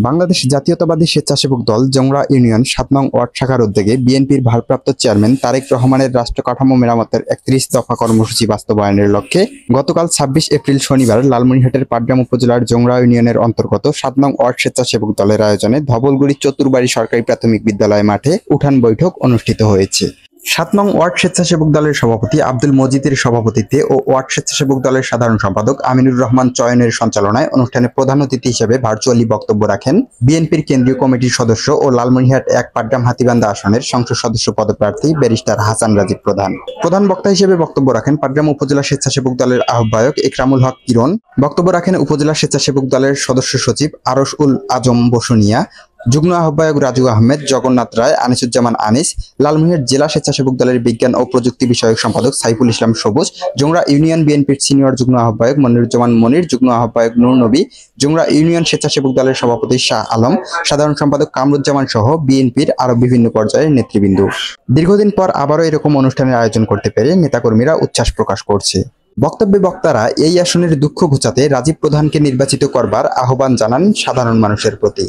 বাংলাদেশ জাতীয়তাবাদী স্বেচ্ছাসেবক দল জংড়া ইউনিয়ন ৭ নং ওয়ার্ড শাখার উদ্যোগে বিএনপির ভারপ্রাপ্ত চেয়ারম্যান তারেক রহমানের রাষ্ট্র কাঠামো মেরামতের ৩১ দফা কর্মসূচি বাস্তবায়নের লক্ষ্যে গতকাল ২৬ এপ্রিল শনিবার লালমনিরহাটের পাটগ্রাম উপজেলার জংড়া ইউনিয়নের অন্তর্গত ৭ নং ওয়ার্ড স্বেচ্ছাসেবক দলের আয়োজনে ধবলগুড়ি চতুরবাড়ি সরকারি প্রাথমিক বিদ্যালয় মাঠে উঠান বৈঠক অনুষ্ঠিত হয়েছে। ৭ নং ওয়ার্ড স্বেচ্ছাসেবক দলের সভাপতি আব্দুল মজিদের সভাপতিত্বে ও ওয়ার্ড স্বেচ্ছাসেবক দলের সাধারণ সম্পাদক আমিনুর রহমান চয়নের সঞ্চালনায় অনুষ্ঠানে প্রধান অতিথি হিসেবে ভার্চুয়ালি বক্তব্য রাখেন বিএনপির কেন্দ্রীয় কমিটির সদস্য ও লালমনিরহাট ১ পাটগ্রাম হাতীবান্ধা আসনের সংসদ সদস্য পদপ্রার্থী ব্যারিস্টার হাসান রাজীব প্রধান। প্রধান বক্তা হিসেবে বক্তব্য রাখেন পাটগ্রাম উপজেলা স্বেচ্ছাসেবক দলের আহ্বায়ক ইকরামুল হক কিরণ। বক্তব্য রাখেন উপজেলা স্বেচ্ছাসেবক দলের সদস্য সচিব আরশ উল আজম বসুনিয়া, যুগ্ম আহ্বায়ক রাজু আহমেদ, জগন্নাথ রায়, আনিসুজ্জামান আনিস, লালমনিরহাট জেলা স্বেচ্ছাসেবক দলের বিজ্ঞান ও প্রযুক্তি বিষয়ক সম্পাদক সাইফুল ইসলাম সবুজ, জংড়া ইউনিয়ন বিএনপির সিনিয়র যুগ্ম আহ্বায়ক মনিরুজ্জামান মনির, যুগ্ম আহ্বায়ক নূর নবী, জংড়া ইউনিয়ন স্বেচ্ছাসেবক দলের সভাপতি শাহ আলম, সাধারণ সম্পাদক কামরুজ্জামান সহ বিএনপির আরো বিভিন্ন পর্যায়ের নেতৃবৃন্দ। দীর্ঘদিন পর আবারও এরকম অনুষ্ঠানের আয়োজন করতে পেরে নেতাকর্মীরা উচ্ছ্বাস প্রকাশ করছে। বক্তব্যে বক্তারা এই আসনের দুঃখ ঘোচাতে রাজীব প্রধানকে নির্বাচিত করবার আহ্বান জানান সাধারণ মানুষের প্রতি।